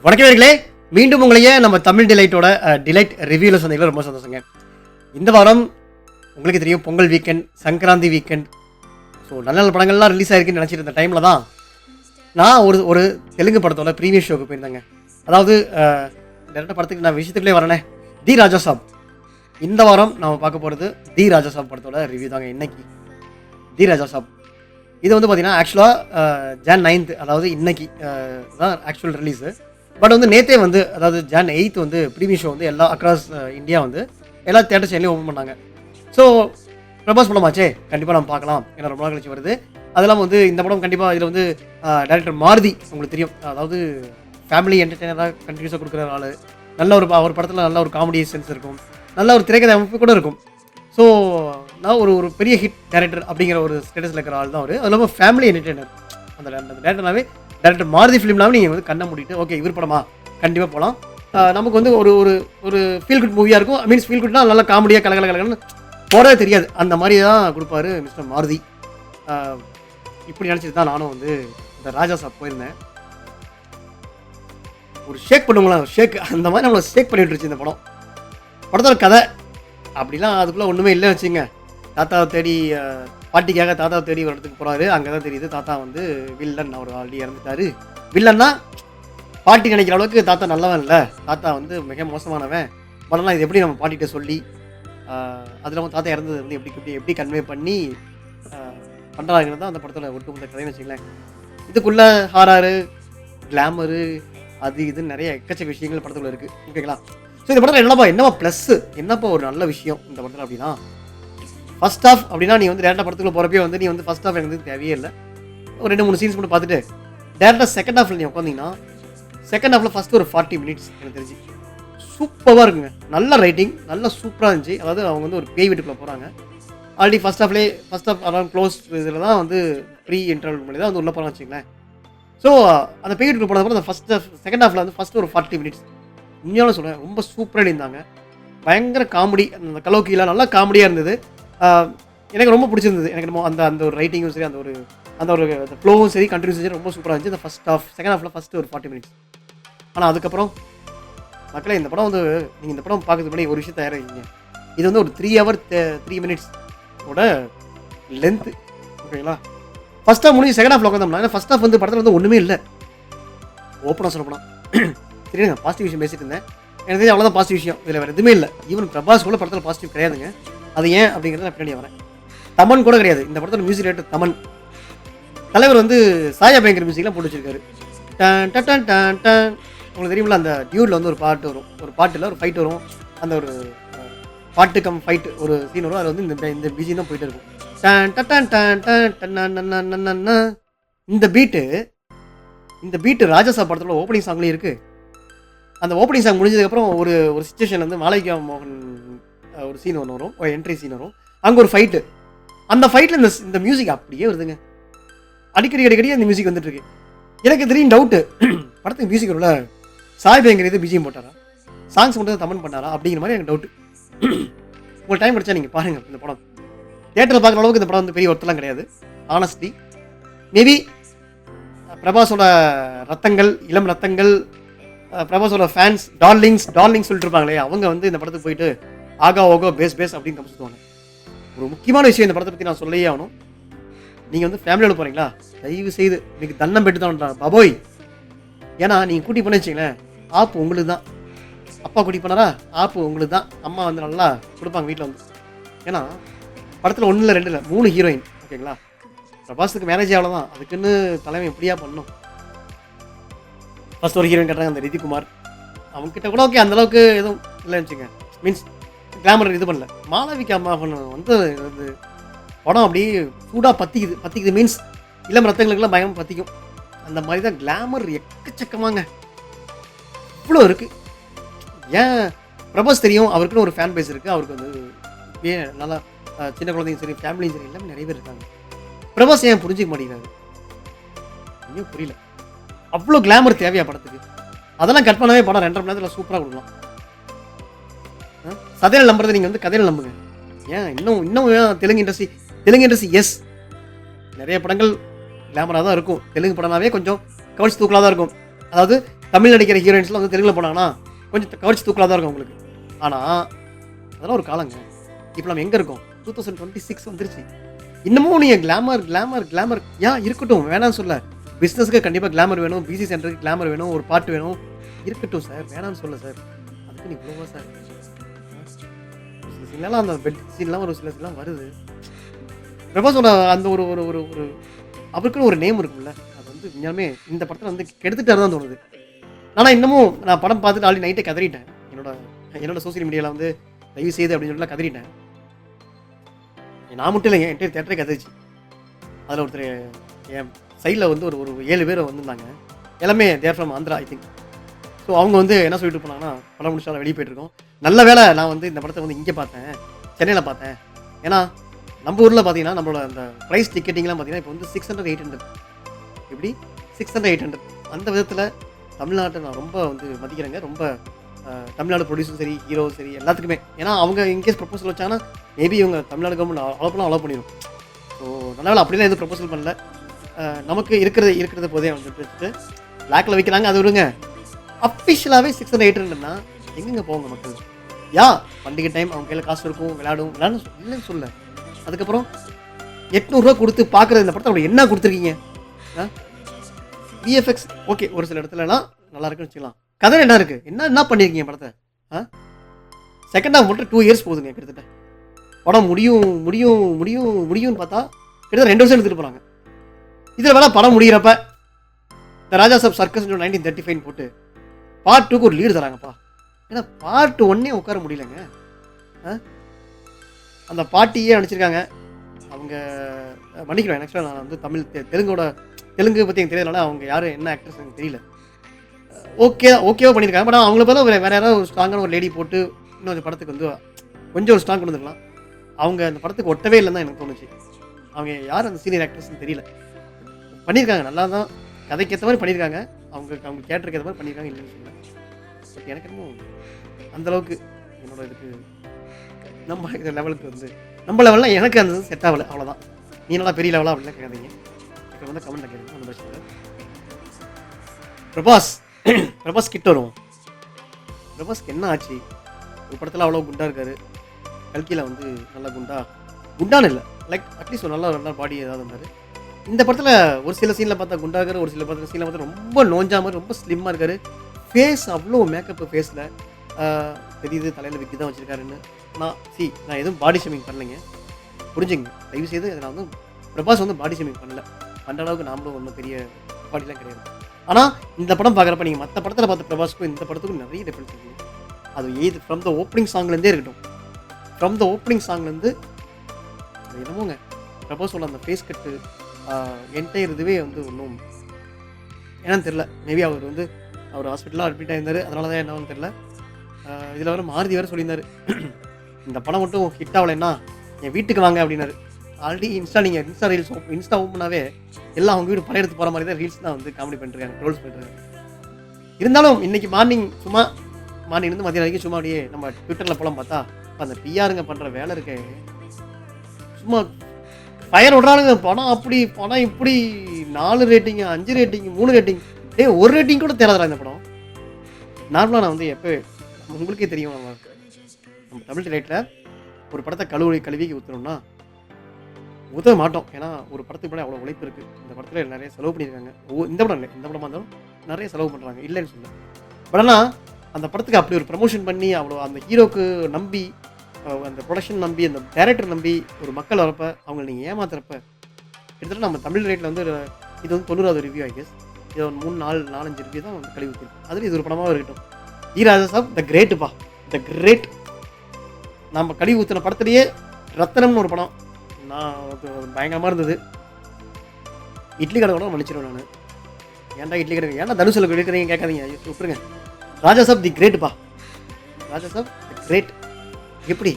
வணக்கங்களே, மீண்டும் உங்களையே நம்ம தமிழ் டிலைட்டோட டிலைட் ரிவ்யூவில் சொன்னீங்களா ரொம்ப சந்தோஷங்க. இந்த வாரம் உங்களுக்கு தெரியும் Pongal weekend, Sankranti weekend. So நல்ல நல்ல படங்கள்லாம் ரிலீஸ் ஆகிருக்குன்னு நினச்சிட்டு இருந்த டைமில் தான் நான் ஒரு தெலுங்கு படத்தோட ப்ரீமியர் ஷோக்கு போயிருந்தேங்க. அதாவது டேரக்டாக படத்துக்கு நான் விஷயத்துக்குள்ளே வரேனே, தி ராஜா சாப். இந்த வாரம் நம்ம பார்க்க போகிறது தி ராஜா சாப் படத்தோட ரிவ்யூ தாங்க. இன்னைக்கு தி ராஜா சாப் இது வந்து பார்த்தீங்கன்னா ஆக்சுவலாக Jan 9th, அதாவது இன்னைக்கு தான் ஆக்சுவல் ரிலீஸு. பட் வந்து நேற்றே வந்து, அதாவது Jan 8th வந்து ப்ரீமியர் ஷோ வந்து எல்லா அக்ராஸ் இந்தியா வந்து எல்லா தேட்டர் சேனலையும் ஓப்பன் பண்ணாங்க. ஸோ பிரபாஸ் படமாச்சே, கண்டிப்பாக நம்ம பார்க்கலாம், ஏன்னா ரொம்ப நாள் கழிச்சு வருது. அதெல்லாம் வந்து இந்த படம் கண்டிப்பாக இதில் வந்து டைரக்டர் மாருதி உங்களுக்கு தெரியும், அதாவது ஃபேமிலி என்டர்டெய்னராக கண்டினியூஸாக கொடுக்குற ஆள். நல்ல ஒரு படத்தில் நல்ல ஒரு காமெடி சென்ஸ் இருக்கும், நல்ல ஒரு திரைக்கதை அமைப்பு கூட இருக்கும். ஸோ நான் ஒரு பெரிய ஹிட் டேரக்டர் அப்படிங்கிற ஒரு ஸ்டேட்டஸில் இருக்கிற ஆள் தான் அவர். அது இல்லாமல் ஃபேமிலி என்டர்டெய்னர். அந்த டேரக்டர்னாவே டேரக்டர் மாருதி ஃபிலிம்னாவே நீங்கள் வந்து கண்ணை மூடிட்டு ஓகே இவர் படமா கண்டிப்பாக போகலாம். நமக்கு வந்து ஒரு ஃபீல் குட் மூவியாக இருக்கும். மீன்ஸ் ஃபீல் குட்னா நல்லா காமெடியாக கலகலன்னு போடவே தெரியாது, அந்த மாதிரி தான் கொடுப்பாரு மிஸ்டர் மாருதி. இப்படி நினச்சிட்டு தான் நானும் வந்து இந்த ராஜா சாப் போயிருந்தேன். ஒரு ஷேக் பண்ணுங்களா, ஷேக் அந்த மாதிரி நம்மளை ஷேக் பண்ணிட்டு இருந்துச்சு இந்த படம். படத்தோட கதை அப்படிலாம் அதுக்குள்ளே ஒன்றுமே இல்லை வச்சுங்க. தாத்தாவை தேடி, பாட்டிக்காக தாத்தாவை தேடி ஒரு இடத்துக்கு போகிறாரு. அங்கே தான் தெரியுது தாத்தா வந்து வில்லன், அவர் ஆல்ரெடி இறந்துட்டாரு. வில்லன்னா பாட்டி நினைக்கிற அளவுக்கு தாத்தா நல்லவன் இல்லை, தாத்தா வந்து மிக மோசமானவன். படம்லாம் இது எப்படி நம்ம பாட்டிகிட்ட சொல்லி அதில் வந்து தாத்தா இறந்தது வந்து எப்படி கன்வே பண்ணி பண்ணுறாங்கிறது தான் அந்த படத்தில் ஒட்டுமொத்த கதைன்னு வச்சுங்களேன். இதுக்குள்ளே ஹாராரு, கிளாமரு, அது இதுன்னு நிறைய எக்கச்சக்க விஷயங்கள் படத்துக்குள்ள இருக்குது. ஓகேங்களா? ஸோ இந்த படத்தில் என்னப்பா ப்ளஸ்ஸு, என்னப்பா ஒரு நல்ல விஷயம் இந்த படத்தில் அப்படின்னா, ஃபர்ஸ்ட் ஆஃப் அப்படின்னா நீ வந்து டேரக்டாக படத்துக்குள்ள போகிறப்பே வந்து நீ வந்து ஃபர்ஸ்ட் ஆஃப் எனக்கு தேவையே இல்லை, ஒரு 2-3 சீன்ஸ் மட்டும் பார்த்துட்டு டேரக்டாக செகண்ட் ஹாஃபில் நீ உட்காந்திங்கன்னா, செகண்ட் ஹாஃபில் ஃபஸ்ட்டு ஒரு 40 minutes எனக்கு தெரிஞ்சு சூப்பராக இருக்குங்க. நல்ல ரைட்டிங், நல்ல சூப்பராக இருந்துச்சு. அதாவது அவங்க வந்து ஒரு பேய் வீட்டுக்குள்ளே போகிறாங்க. Already first half around close இதில் தான் வந்து ப்ரீ இன்டர்வல் பண்ணி தான் வந்து உள்ளே போகிறான்னு வச்சுங்களேன். ஸோ அந்த பேய் வீட்டுக்குள்ள போனதுக்கு அந்த செகண்ட் ஹாஃபில் வந்து ஃபஸ்ட்டு ஒரு 40 minutes உண்மையான சொல்கிறேன் ரொம்ப சூப்பராக இருந்தாங்க. பயங்கர காமெடி, அந்த கலோக்கியில் நல்லா காமெடியாக இருந்தது. எனக்கு ரொம்ப பிடிச்சிருந்தது. எனக்கு நம்ம அந்த ஒரு ரைட்டிங்கும் சரி, அந்த ஒரு ஃப்ளோவும் சரி, கண்டினியூஸும் சரி ரொம்ப சூப்பராக இருந்துச்சு. இந்த ஃபஸ்ட் ஆஃப் செகண்ட் ஹாஃபில் ஃபஸ்ட்டு ஒரு 40 minutes. ஆனால் அதுக்கப்புறம் மக்களே, இந்த படம் வந்து நீங்கள் இந்த படம் பார்க்கறதுக்கு முன்னாடி ஒரு விஷயம் தயாராகிங்க. இது வந்து ஒரு 3 hours 3 minutes ஓட லென்த்து. ஓகேங்களா? ஃபஸ்ட் ஹாஃப் முடிஞ்சு செகண்ட் ஹாஃபில் உட்காந்தோம்னா, ஏன்னா ஃபஸ்ட் ஹாஃப் வந்து படத்தில் வந்து ஒன்றுமே இல்லை. ஓப்பனாக சொல்ல போனால் சரிங்க, பாசிட்டிவ் விஷயம் பேசிட்டு இருந்தேன். எனக்கு தெரிஞ்சு அவ்வளோதான் பாசிட்டிவ் விஷயம், இதில் வேறு எதுவுமே இல்லை. ஈவன் பிரபாஸ் கூட படத்தில் பாசிட்டிவ் கிடையாதுங்க. அது ஏன் அப்படிங்கிறத நான் பின்னாடி வரேன். தமன் கூட கிடையாது இந்த படத்தில். Music director Thaman. தலைவர் வந்து சாயா பயங்கர் மியூசிக்லாம் போட்டு வச்சிருக்காரு. டன் டன் டன் டன் டன். உங்களுக்கு தெரியுமில்ல, அந்த டியூடில் வந்து ஒரு பாட்டு வரும், ஒரு பாட்டில் ஒரு ஃபைட் வரும். அந்த ஒரு பாட்டு கம் ஃபைட் ஒரு சீன் வரும். அது வந்து இந்த பிஜி தான் போயிட்டு இருக்கும். டன் டன் டன் டன் டன். இந்த பீட்டு ராஜாசா படத்தில் ஓப்பனிங் சாங்லேயும் இருக்குது. அந்த ஓப்பனிங் சாங் முடிஞ்சதுக்கப்புறம் ஒரு சிச்சுவேஷன் வந்து மாளவிகா மோகன் ஒரு சீன் ஒன்று வரும், ஒரு என்ட்ரி சீன் வரும். அங்கே ஒரு ஃபைட்டு. அந்த ஃபைட்டில் இந்த மியூசிக் அப்படியே வருதுங்க. அடிக்கடி அந்த மியூசிக் வந்துட்டு இருக்கு. எனக்கு தெரியும் டவுட்டு, படத்துக்கு மியூசிக் உள்ள சாய் பயங்கர் இது பிஜிஎம் போட்டாரா, சாங்ஸ் மட்டும் தமன் பண்ணாரா அப்படிங்கிற மாதிரி எனக்கு டவுட்டு. உங்களுக்கு டைம் கிடைச்சா நீங்கள் பாருங்கள். இந்த படம் தியேட்டரில் பார்க்குற அளவுக்கு இந்த படம் வந்து பெரிய ஒருத்தலாம் கிடையாது. ஆனஸ்ட்லி மேபி பிரபாஸோட ரத்தங்கள், இளம் ரத்தங்கள், பிரபாஸோட ஃபேன்ஸ், டார்லிங்ஸ் சொல்லிட்டு இருப்பாங்களே, அவங்க வந்து இந்த படத்துக்கு போயிட்டு ஆகா ஓகோ பேஸ் அப்படின்னு கமிச்சுவாங்க. ஒரு முக்கியமான விஷயம் இந்த படத்தை பற்றி நான் சொல்லியே ஆகணும். நீங்கள் வந்து ஃபேமிலியோட போகிறீங்களா, தயவு செய்து இன்னைக்கு தன்னம் பெட்டு தான் பாபோய். ஏன்னா நீங்கள் கூட்டி பண்ணி வச்சிங்களேன், ஆப்பு உங்களுக்கு தான். அப்பா கூட்டி பண்ணாரா, ஆப்பு உங்களுக்கு தான். அம்மா வந்து நல்லா கொடுப்பாங்க வீட்டில் வந்து. ஏன்னா படத்தில் 1 இல்லை 2 இல்லை 3 ஹீரோயின். ஓகேங்களா? பிரபாஸுக்கு மேரேஜ் அவ்வளோதான், அதுக்குன்னு தலைமை எப்படியா பண்ணணும். ஃபஸ்ட் ஒரு ஹீரோயின் கட்டுறாங்க, அந்த ரிதிகுமார். அவங்ககிட்ட கூட ஓகே அந்தளவுக்கு எதுவும் இல்லைன்னு வச்சுங்க. மீன்ஸ் கிளாமர் இது பண்ணல. மாளவிகா மோகன் வந்து படம் அப்படியே சூடாக பற்றிக்குது. மீன்ஸ் இளம் ரத்தங்களுக்கெல்லாம் பயங்கரமாக பற்றிக்கும். அந்த மாதிரி தான் கிளாமர் எக்கச்சக்கமாங்க இவ்வளோ இருக்குது. ஏன் பிரபாஸ் தெரியும், அவருக்குன்னு ஒரு ஃபேன் பேஸ் இருக்குது. அவருக்கு வந்து இப்பயே நல்லா சின்ன குழந்தைங்க சரி, ஃபேமிலியும் சரி, எல்லாமே நிறைய பேர் இருக்காங்க. பிரபாஸ் ஏன் புரிஞ்சிக்க மாட்டேங்கிறாரு, இன்னும் புரியல. அவ்வளோ கிளாமர் தேவையா படத்துக்கு? அதெல்லாம் கட் பண்ணவே படம் 2.5 மணி நேரத்தில் சூப்பராக கொடுக்கலாம். கதையில் நம்புறதை நீங்கள் வந்து கதையில் நம்புங்க. ஏன் இன்னும் தெலுங்கு இண்டஸ்ட்ரி எஸ் நிறைய படங்கள் கிளாமராக தான் இருக்கும். தெலுங்கு படம்னாவே கொஞ்சம் கவர்ச்சி தூக்கலாக தான் இருக்கும். அதாவது தமிழ் நடிக்கிற ஹீரோயின்ஸ்லாம் வந்து தெலுங்குல போனாங்கன்னா கொஞ்சம் கவர்ச்சி தூக்கலாக தான் இருக்கும் உங்களுக்கு. ஆனால் அதெல்லாம் ஒரு காலங்க. இப்போ நம்ம எங்கே இருக்கோம்? 2026 வந்துருச்சு. இன்னமும் நீங்கள் கிளாமர் கிளாமர் கிளாமர் இருக்கட்டும், வேணாம்னு சொல்ல. பிஸ்னஸ்க்கு கண்டிப்பாக கிளாமர் வேணும், பிசி சென்டருக்கு கிளாமர் வேணும், ஒரு பாட்டு வேணும், இருக்கட்டும் சார், வேணாம்னு சொல்ல சார். அதுக்கு நீ இவ்வளோவா சார்? ஒரு சில சீன்லாம் அந்த பெட் சீன்லாம் ஒரு சில சீன்லாம் வருது. பிரபாஸோட அந்த ஒரு ஒரு ஒரு ஒரு அவருக்குன்னு ஒரு நேம் இருக்குல்ல, அது வந்து உண்மையாலுமே இந்த படத்தில் வந்து கெடுத்துட்டாரு தான் தோணுது. ஆனால் இன்னமும் நான் படம் பார்த்துட்டு ஆல்ரெடி நைட்டே கதறிட்டேன். என்னோட சோசியல் மீடியாவில் வந்து தயவு செய்து அப்படின்னு சொல்லிட்டு கதறிட்டேன். நான் மட்டும் இல்லைங்க, என்கிட்ட தேட்டரே கதறிச்சு. அதில் ஒருத்தர் என் சைடில் வந்து ஒரு 7 பேர் வந்திருந்தாங்க. எல்லாமே there from Andhra I think. So அவங்க வந்து என்ன சொல்லிட்டு போனாங்கன்னா, படம் முடிச்சாலும் வெளியே போயிட்டுருக்கோம். நல்ல வேலை நான் வந்து இந்த படத்தை வந்து இங்கே பார்த்தேன், சென்னையில் பார்த்தேன். ஏன்னா நம்ம ஊரில் பார்த்தீங்கன்னா நம்மளோட அந்த ப்ரைஸ் டிக்கெட்டிங்லாம் பார்த்தீங்கன்னா இப்போ வந்து 600 800 எப்படி 600 800 அந்த விதத்தில் தமிழ்நாட்டை நான் ரொம்ப வந்து மதிக்கிறேங்க. ரொம்ப தமிழ்நாடு ப்ரொடியூசரும் சரி, ஹீரோ சரி, எல்லாத்துக்குமே. ஏன்னா அவங்க இன்கேஸ் ப்ரொபோசல் வச்சாங்கன்னா மேபி இவங்க தமிழ்நாடு கவர்மெண்ட் அலோவ் பண்ணிடும். ஸோ அதனால் அப்படிலாம் எதுவும் ப்ரொபோசல் பண்ணல. நமக்கு இருக்கிறது போதே வந்துட்டு பிளாக்ல வைக்கிறாங்க, அது விடுங்க. அஃபிஷியலாகவே 600 800னா எங்கெங்க போவாங்க மக்கள்? பண்டிகை டைம் அவங்க கையில் காசு இருக்கும், விளையாடும் இல்லைன்னு சொல்ல. அதுக்கப்புறம் 800 ரூபா கொடுத்து பார்க்குறது இந்த படத்தை அவங்க என்ன கொடுத்துருக்கீங்க? விஎஃப்எக்ஸ் ஓகே, ஒரு சில இடத்துலலாம் நல்லா இருக்குன்னு வச்சுக்கலாம். கதை என்ன இருக்குது? என்ன பண்ணியிருக்கீங்க படத்தை? செகண்ட் ஹாஃப் மட்டும் 2 இயர்ஸ் போகுதுங்க கிட்டத்தட்ட. படம் முடியும்னு பார்த்தா கிட்டத்தட்ட 2 வருஷம் எடுத்துகிட்டு போகிறாங்க. இதில் வேணா படம் முடிகிறப்ப இந்த ராஜா சாப் சர்க்கஸ் 1935 போட்டு பார்ட் 2க்கு ஒரு லீடு தராங்கப்பா. ஏன்னா பார்ட் 1 உட்கார முடியலங்க. அந்த பாட்டியே நினச்சிருக்காங்க அவங்க. மன்னிக்கிறேன், ஆக்சுவலாக நான் வந்து தெலுங்கு பற்றி எனக்கு தெரியலனால அவங்க யார் என்ன ஆக்ட்ரஸ் எனக்கு தெரியல. ஓகேவா பண்ணியிருக்காங்க. பட் அவங்கள பார்த்தா வேறு யாராவது ஒரு ஸ்ட்ராங்கான ஒரு லேடி போட்டு இன்னொரு படத்துக்கு வந்து கொஞ்சம் ஒரு ஸ்ட்ராங் கொண்டு வந்துருக்கலாம். அவங்க அந்த படத்துக்கு ஒட்டவே இல்லைன்னு தான் எனக்கு தோணுச்சு. அவங்க யார் அந்த சீனியர் ஆக்ட்ரஸ்ன்னு தெரியல. பண்ணியிருக்காங்க, நல்லா தான் கதைக்கு ஏற்ற மாதிரி பண்ணியிருக்காங்க. அவங்க கேரக்டருக்கு ஏற்ற மாதிரி பண்ணியிருக்காங்க, இல்லைன்னு சொல்லல. பட் எனக்கு இன்னும் அந்தளவுக்கு என்னோட இதுக்கு நம்ம இந்த லெவலுக்கு வந்து நம்ம லெவலில் எனக்கு அந்த செட் ஆகலை, அவ்வளோதான். நீ நல்லா பெரிய லெவலாக அப்படிலாம் கேட்காதீங்க. இப்போ வந்து கமெண்ட்டில் கேட்குறீங்க, அந்த பிரச்சனை. பிரபாஸ் கிட்ட வரும். பிரபாஸ்க்கு என்ன ஆச்சு? ஒரு படத்தில் அவ்வளோ குண்டாக இருக்காரு, கல்கியில் வந்து நல்லா குண்டான்னு இல்லை, லைக் அட்லீஸ்ட் ஒரு நல்ல பாடி ஏதாவது இருந்தார். இந்த படத்தில் ஒரு சில சீனில் பார்த்தா குண்டா இருக்காரு, ஒரு சில சீனில் பார்த்தா ரொம்ப நோஞ்சா மாதிரி ரொம்ப ஸ்லிம்மாக இருக்காரு. ஃபேஸ் அவ்வளோ மேக்கப்பு ஃபேஸில் தெரியுது, தலையில் விக்கி தான் வச்சுருக்காருன்னு. நான் எதுவும் பாடி ஷேமிங் பண்ணலைங்க, புரிஞ்சுங்க தயவு செய்து. நான் வந்து பிரபாஸ் வந்து பாடி ஷேமிங் பண்ணல, பண்ணுற அளவுக்கு நாமளும் ஒன்றும் பெரிய பாடிலாம் கிடையாது. ஆனால் இந்த படம் பார்க்குறப்ப நீங்கள் மற்ற படத்தில் பார்த்த பிரபாஸ்க்கும் இந்த படத்துக்கும் நிறைய டிஃப்ரென்ஸ் இருக்குது. அது ஃப்ரம் த ஓப்பனிங் சாங்லேருந்தே இருக்கட்டும், ஃப்ரம் த ஓப்பனிங் சாங்லேருந்து என்னமோங்க பிரபாஸோட அந்த ஃபேஸ் கட்டு என்டையர் இதுவே வந்து ஒன்றும் என்னன்னு தெரில. மேபி அவர் ஹாஸ்பிட்டலாக அட்மிட் ஆகிருந்தார், அதனால தான் என்னன்னு தெரில. இதில் வர மாருதி வேறு சொல்லியிருந்தார், இந்த படம் மட்டும் ஹிட் ஆகலைன்னா என் வீட்டுக்கு வாங்க அப்படின்னாரு. ஆல்ரெடி நீங்கள் இன்ஸ்டா ஓப்பனாகவே எல்லாம் அவங்க வீடு படம் எடுத்து போகிற மாதிரி தான் ரீல்ஸ் தான் வந்து காமெடி பண்ணிருக்காங்க, ட்ரோல்ஸ் பண்ணிருக்காங்க. இருந்தாலும் இன்றைக்கி மார்னிங் இருந்து மதியம் வரைக்கும் சும்மா அப்படியே நம்ம ட்விட்டரில் போலாம் பார்த்தா அந்த பிஆருங்க பண்ணுற வேலை இருக்க சும்மா ஃபயர் விட்றானுங்க. படம் இப்படி 4 ரேட்டிங் 5 ரேட்டிங் 3 ரேட்டிங் 1 ரேட்டிங் கூட தேராதரா இந்த படம். நார்மலாக நான் வந்து எப்போ உங்களுக்கே தெரியும், நம்ம தமிழ் திரையில் ஒரு படத்தை கழுவி ஊற்றுறோம்னா உதவ மாட்டோம். ஏன்னா ஒரு படத்துக்கு கூட அவ்வளோ உழைப்பு இருக்குது. இந்த படத்தில் நிறைய செலவு பண்ணியிருக்காங்க. இந்த படம் இல்லை, இந்த படமாக இருந்தாலும் நிறைய செலவு பண்ணுறாங்க, இல்லைன்னு சொல்ல. பட் ஆனால் அந்த படத்துக்கு அப்படி ஒரு ப்ரமோஷன் பண்ணி அவ்வளோ அந்த ஹீரோக்கு நம்பி, அந்த ப்ரொடக்ஷன் நம்பி, அந்த டைரக்டர் நம்பி ஒரு மக்கள் வரப்ப அவங்களை நீங்கள் ஏமாத்துறப்ப கிட்டத்தட்ட நம்ம தமிழ் ரேட்டில் வந்து இது வந்து 90வது ரிவ்யூ ஐ கெஸ். இது ஒரு 3-4-5 ரிவ்யூ தான் வந்து கழிவு ஊற்றிருக்கு. அதில் இது ஒரு படமாக இருக்கட்டும். ராஜா சாப் த கிரேட்டுப்பா, த கிரேட். நம்ம கழிவு ஊற்றின படத்துலேயே ரத்தனம்னு ஒரு படம் பயங்கரமாக இருந்தது. இட்லி கடை கூட மன்னிச்சிருவேன் நான். ஏன்டா இட்லி கடை, ஏன்டா தனுஷில் எடுக்கிறீங்க கேட்காதீங்க, விட்டுருங்க. ராஜா சாப் தி கிரேட்டுப்பா, ராஜா சாப் தி கிரேட். எப்படி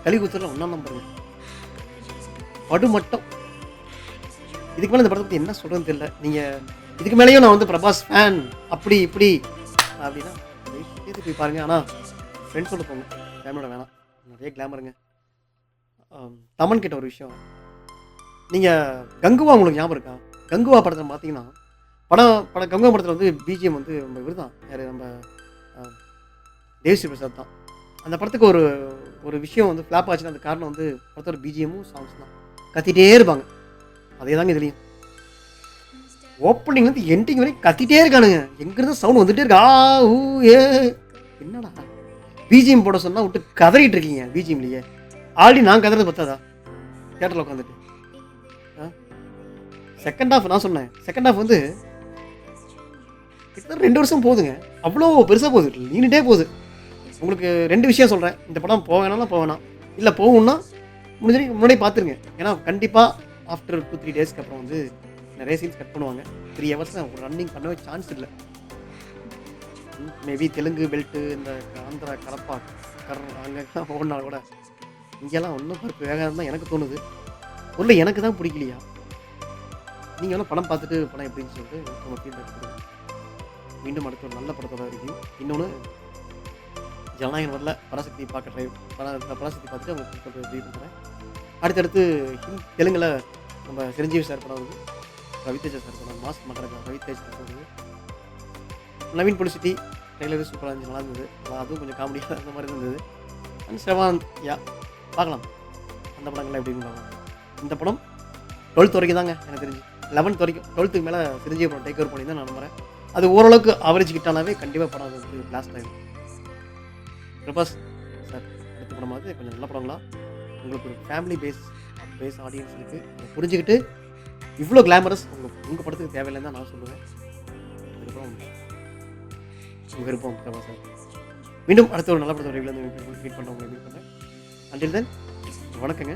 கழிவு ஊற்றுல ஒன்றா நம்பருங்க படு மட்டும். இதுக்கு மேலே இந்த படத்தை பற்றி என்ன சொல்கிறதுன்னு தெரியல. நீங்கள் இதுக்கு மேலேயும் நான் வந்து பிரபாஸ் ஃபேன் அப்படி இப்படி அப்படின்னா போய் பாருங்கள். ஆனால் ஃப்ரெண்ட்ஸோட போங்க, ஃபேமிலியோட வேணாம். நிறைய கிளாமருங்க. தமன் கிட்ட ஒரு விஷயம், நீங்கள் கங்குவா உங்களுக்கு ஞாபகம் இருக்கா? கங்குவா படத்தை பார்த்தீங்கன்னா படம் கங்கா படத்தில் வந்து பிஜிஎம் வந்து நம்ம இவர் தான் யார் நம்ம தேவ்ஸ்ரீ பிரசாத் தான். அந்த படத்துக்கு ஒரு விஷயம் வந்து ஃப்ளாப் ஆச்சுன்னா அந்த காரணம் வந்து படத்தோட பிஜிஎம்மும் சாங்ஸ் தான். கத்திட்டே இருப்பாங்க. அதே தாங்க இதுலேயும் ஓப்பனிங் வந்து எண்டிங் வரைக்கும் கத்திட்டே இருக்கானுங்க. எங்கிருந்து சவுண்ட் வந்துட்டே இருக்கு. ஊ ஏ என்னடா பிஜிஎம் போட சொன்னால் விட்டு கதறிட்டு இருக்கீங்க பிஜிஎம்லேயே. ஆல்ரெடி நான் கதறது பத்தாதா தியேட்டரில் உட்காந்துட்டு. செகண்ட் ஹாஃப் நான் சொன்னேன். செகண்ட் ஹாஃப் வந்து கிட்டத்தட்ட 2 வருஷம் போகுதுங்க. அவ்வளோ பெருசாக போகுது, நீண்டுட்டே போகுது. உங்களுக்கு 2 விஷயம் சொல்கிறேன். இந்த படம் போக வேணாம். இல்லை போகணுன்னா முன்னாடியே பார்த்துருங்க. ஏன்னா கண்டிப்பாக ஆஃப்டர் 2-3 டேஸ்க்கு அப்புறம் வந்து நிறைய சீன்ஸ் கட் பண்ணுவாங்க. 3 ஹவர்ஸ் ஒரு ரன்னிங் பண்ணவே சான்ஸ் இல்லை. மேபி தெலுங்கு பெல்ட்டு இந்த ஆந்திரா கடப்பா அங்கே ஓடினா கூட இங்கெல்லாம் ஒன்றும் பருப்பு வேகாது தான் எனக்கு தோணுது. பொருள் எனக்கு தான் பிடிக்கலையா? நீங்கள் வேணால் படம் பார்த்துட்டு படம் எப்படின்னு சொல்லிட்டு உங்கள் ஃபீட்பேக் கொடுங்க. மீண்டும் அடுத்த ஒரு நல்ல படத்தோட இருக்கும். இன்னொன்று ஜனநாயகன் வரல பராசக்தி பார்க்க பராசக்தி பார்த்துட்டு அவங்க ரிவ்யூ பண்ணுறேன். அடுத்தடுத்து தெலுங்கில் நம்ம சிரஞ்சீவி சார் படம் வருது, ரவிதேஜா சார் படம் மாஸ் மகரகா ரவிதேஜ் சார் வருது, நவீன் புலிசிட்டி ட்ரெய்லரு சூப்பராக இருந்துச்சு, நல்லா இருந்தது. அதுவும் கொஞ்சம் காமெடியாக அந்த மாதிரி இருந்தது. அண்ட் ஸ்ரவாந்த் பார்க்கலாம் அந்த படங்கள்லாம் எப்படின்னு பார்க்கலாம். இந்த படம் 12th வரைக்கும் தாங்க எனக்கு தெரிஞ்சு, 11th வரைக்கும். 12th மேலே சிரஞ்சீவி படம் டேக் ஓவர் பண்ணி தான் நான் நம்புறேன். அது ஓரளவுக்கு ஆவரேஜ் கிட்டானாவே கண்டிப்பாக படம் அது வந்து பிளாஸ்ட் ஆகிடும். பிரபாஸ் சார் அடுத்த படமாவது கொஞ்சம் நல்ல படங்களா உங்களுக்கு ஒரு ஃபேமிலி பேஸ் ஆடியன்ஸ் இருக்குது புரிஞ்சுக்கிட்டு இவ்வளோ கிளாமரஸ் உங்கள் படத்துக்கு தேவையில்லைன்னு தான் நான் சொல்லுவேன். அதுக்கப்புறம் உங்கள் விருப்பம் பிரபாஸ் சார். மீண்டும் அடுத்த ஒரு நல்ல படத்தோட ரிவ்யூ வந்து மீட் பண்ணுறேன். அண்டில் தென் வணக்கங்க.